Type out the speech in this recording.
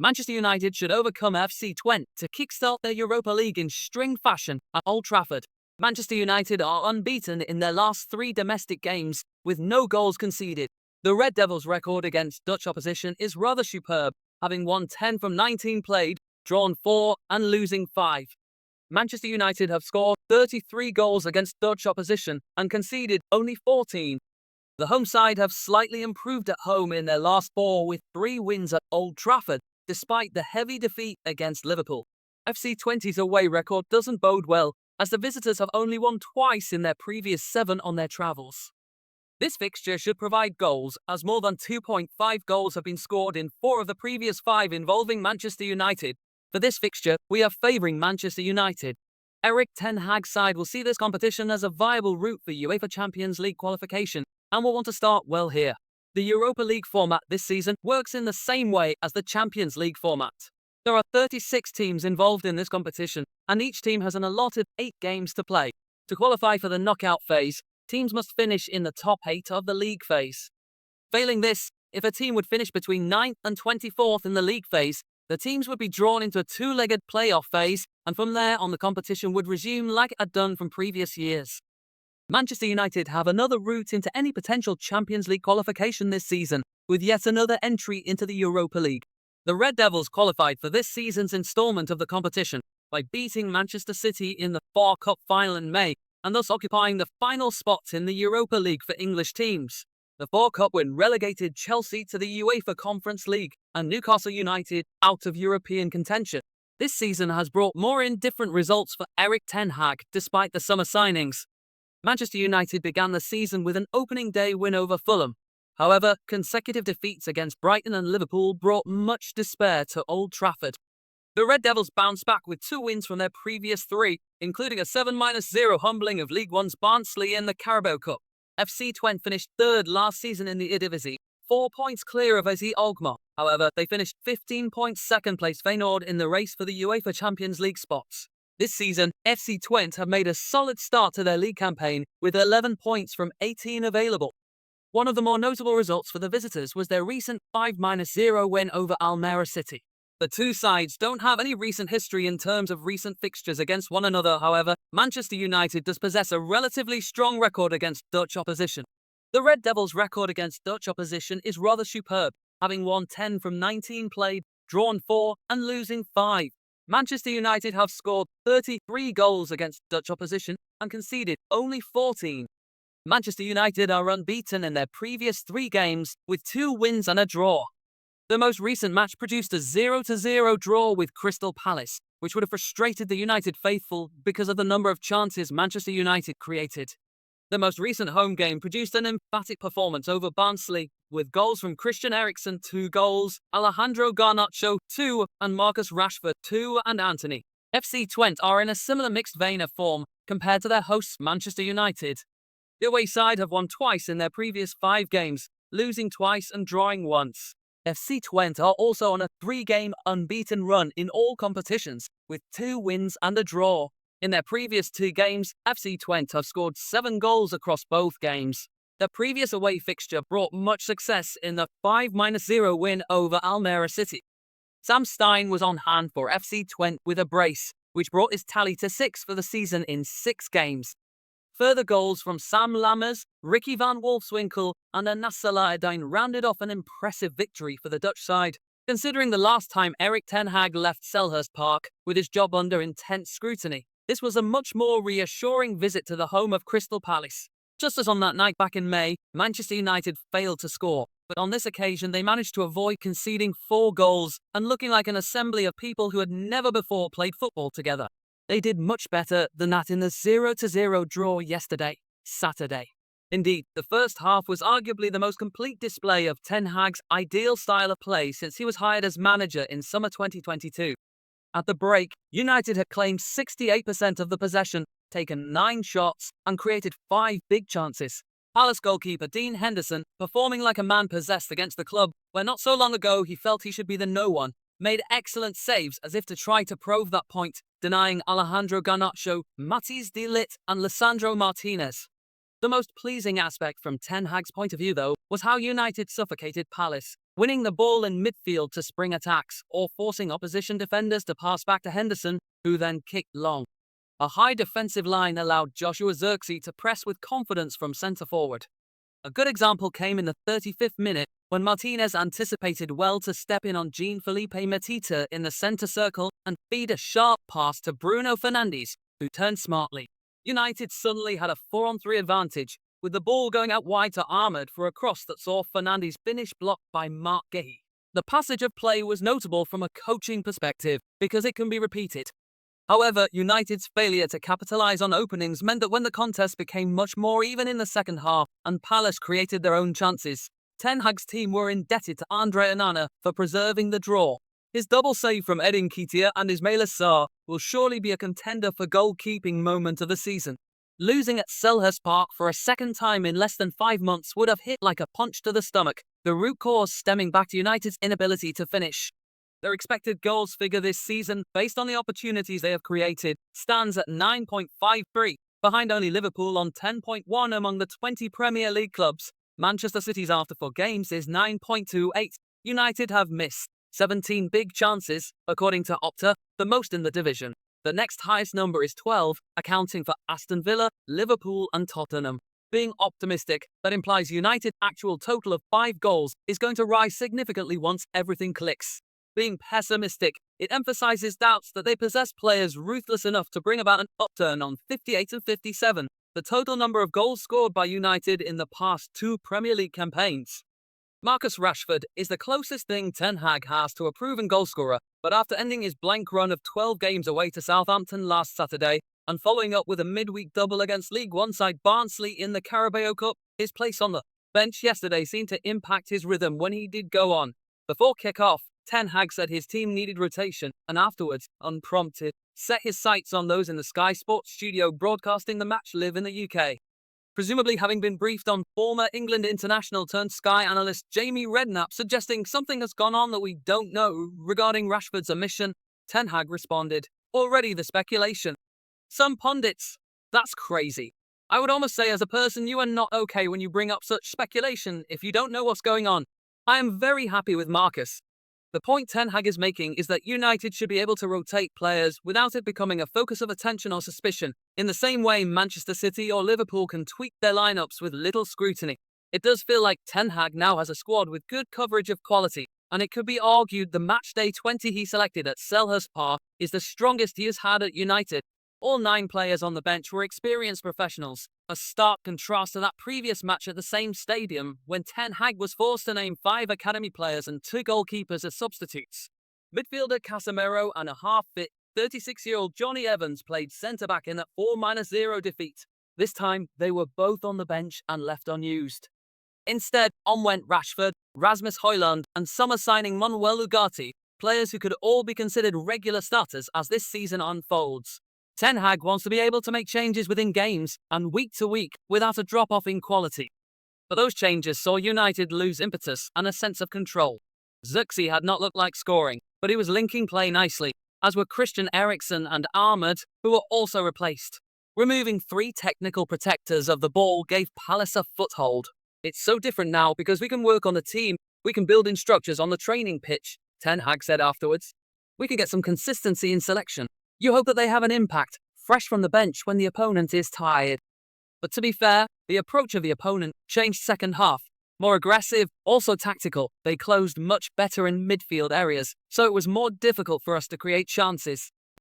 Manchester United should overcome FC Twente to kickstart their Europa League in string fashion at Old Trafford. Manchester United are unbeaten in their last 3 domestic games, with no goals conceded. The Red Devils' record against Dutch opposition is rather superb, having won 10 from 19 played, drawn 4 and losing 5. Manchester United have scored 33 goals against Dutch opposition and conceded only 14. The home side have slightly improved at home in their last 4 with 3 wins at Old Trafford, despite the heavy defeat against Liverpool. FC Twente's away record doesn't bode well, as the visitors have only won twice in their previous 7 on their travels. This fixture should provide goals, as more than 2.5 goals have been scored in 4 of the previous 5 involving Manchester United. For this fixture, we are favouring Manchester United. Erik Ten Hag's side will see this competition as a viable route for UEFA Champions League qualification and will want to start well here. The Europa League format this season works in the same way as the Champions League format. There are 36 teams involved in this competition, and each team has an allotted 8 games to play. To qualify for the knockout phase, teams must finish in the top 8 of the league phase. Failing this, if a team would finish between 9th and 24th in the league phase, the teams would be drawn into a 2-legged playoff phase, and from there on the competition would resume like it had done from previous years. Manchester United have another route into any potential Champions League qualification this season, with yet another entry into the Europa League. The Red Devils qualified for this season's instalment of the competition by beating Manchester City in the FA Cup final in May, and thus occupying the final spot in the Europa League for English teams. The FA Cup win relegated Chelsea to the UEFA Conference League and Newcastle United out of European contention. This season has brought more indifferent results for Erik Ten Hag despite the summer signings. Manchester United began the season with an opening day win over Fulham. However, consecutive defeats against Brighton and Liverpool brought much despair to Old Trafford. The Red Devils bounced back with 2 wins from their previous 3, including a 7-0 humbling of League One's Barnsley in the Carabao Cup. FC Twente finished 3rd last season in the Eredivisie, 4 points clear of AZ Alkmaar. However, they finished 15 points second place Feyenoord in the race for the UEFA Champions League spots. This season, FC Twente have made a solid start to their league campaign with 11 points from 18 available. One of the more notable results for the visitors was their recent 5-0 win over Almere City. The two sides don't have any recent history in terms of recent fixtures against one another. However, Manchester United does possess a relatively strong record against Dutch opposition. The Red Devils' record against Dutch opposition is rather superb, having won 10 from 19 played, drawn 4 and losing 5. Manchester United have scored 33 goals against Dutch opposition and conceded only 14. Manchester United are unbeaten in their previous 3 games with 2 wins and a draw. The most recent match produced a 0-0 draw with Crystal Palace, which would have frustrated the United faithful because of the number of chances Manchester United created. The most recent home game produced an emphatic performance over Barnsley, with goals from Christian Eriksen 2 goals, Alejandro Garnacho 2, and Marcus Rashford 2 and Antonee. FC Twente are in a similar mixed vein of form compared to their hosts Manchester United. The away side have won twice in their previous 5 games, losing twice and drawing once. FC Twente are also on a 3-game unbeaten run in all competitions, with 2 wins and a draw. In their previous 2 games, FC Twente have scored 7 goals across both games. Their previous away fixture brought much success in the 5-0 win over Almere City. Sam Stein was on hand for FC Twente with a brace, which brought his tally to 6 for the season in 6 games. Further goals from Sam Lammers, Ricky van Wolfswinkel and Anas Salahuddin rounded off an impressive victory for the Dutch side, considering the last time Erik Ten Hag left Selhurst Park with his job under intense scrutiny. This was a much more reassuring visit to the home of Crystal Palace. Just as on that night back in May, Manchester United failed to score, but on this occasion they managed to avoid conceding 4 goals and looking like an assembly of people who had never before played football together. They did much better than that in the 0-0 draw yesterday, Saturday. Indeed, the first half was arguably the most complete display of Ten Hag's ideal style of play since he was hired as manager in summer 2022. At the break, United had claimed 68% of the possession, taken 9 shots, and created 5 big chances. Palace goalkeeper Dean Henderson, performing like a man possessed against the club, where not so long ago he felt he should be the no one, made excellent saves as if to try to prove that point, denying Alejandro Garnacho, Matthijs de Ligt and Lisandro Martinez. The most pleasing aspect from Ten Hag's point of view, though, was how United suffocated Palace, winning the ball in midfield to spring attacks, or forcing opposition defenders to pass back to Henderson, who then kicked long. A high defensive line allowed Joshua Zirkzee to press with confidence from centre forward. A good example came in the 35th minute when Martinez anticipated well to step in on Jean-Philippe Matita in the centre circle and feed a sharp pass to Bruno Fernandes, who turned smartly. United suddenly had a 4-on-3 advantage, with the ball going out wide to Ahmed for a cross that saw Fernandes finish blocked by Mark Guéhi. The passage of play was notable from a coaching perspective because it can be repeated. However, United's failure to capitalise on openings meant that when the contest became much more even in the second half and Palace created their own chances, Ten Hag's team were indebted to Andre Onana for preserving the draw. His double save from Edin Ketia and Ismail Assar will surely be a contender for goalkeeping moment of the season. Losing at Selhurst Park for a second time in less than 5 months would have hit like a punch to the stomach, the root cause stemming back to United's inability to finish. Their expected goals figure this season, based on the opportunities they have created, stands at 9.53, behind only Liverpool on 10.1 among the 20 Premier League clubs. Manchester City's after 4 games is 9.28. United have missed 17 big chances, according to Opta, the most in the division. The next highest number is 12, accounting for Aston Villa, Liverpool and Tottenham. Being optimistic, that implies United's actual total of 5 goals is going to rise significantly once everything clicks. Being pessimistic, it emphasises doubts that they possess players ruthless enough to bring about an upturn on 58 and 57, the total number of goals scored by United in the past 2 Premier League campaigns. Marcus Rashford is the closest thing Ten Hag has to a proven goalscorer, but after ending his blank run of 12 games away to Southampton last Saturday, and following up with a midweek double against League One side Barnsley in the Carabao Cup, his place on the bench yesterday seemed to impact his rhythm when he did go on. Before kick-off, Ten Hag said his team needed rotation, and afterwards, unprompted, set his sights on those in the Sky Sports studio broadcasting the match live in the UK. Presumably having been briefed on former England international turned Sky analyst Jamie Redknapp suggesting something has gone on that we don't know regarding Rashford's omission, Ten Hag responded, "Already the speculation. Some pundits. That's crazy. I would almost say as a person you are not okay when you bring up such speculation if you don't know what's going on. I am very happy with Marcus." The point Ten Hag is making is that United should be able to rotate players without it becoming a focus of attention or suspicion, in the same way Manchester City or Liverpool can tweak their lineups with little scrutiny. It does feel like Ten Hag now has a squad with good coverage of quality, and it could be argued the matchday 20 he selected at Selhurst Park is the strongest he has had at United. All 9 players on the bench were experienced professionals, a stark contrast to that previous match at the same stadium when Ten Hag was forced to name 5 academy players and 2 goalkeepers as substitutes. Midfielder Casemiro and a half-fit 36-year-old Johnny Evans played centre-back in that 4-0 defeat. This time, they were both on the bench and left unused. Instead, on went Rashford, Rasmus Højlund and summer signing Manuel Ugarte, players who could all be considered regular starters as this season unfolds. Ten Hag wants to be able to make changes within games and week to week without a drop-off in quality. But those changes saw United lose impetus and a sense of control. Zirkzee had not looked like scoring, but he was linking play nicely, as were Christian Eriksen and Ahmed, who were also replaced. Removing 3 technical protectors of the ball gave Palace a foothold. "It's so different now because we can work on the team, we can build in structures on the training pitch," Ten Hag said afterwards. "We can get some consistency in selection. You hope that they have an impact, fresh from the bench when the opponent is tired." But to be fair, the approach of the opponent changed second half. More aggressive, also tactical, they closed much better in midfield areas, so it was more difficult for us to create chances.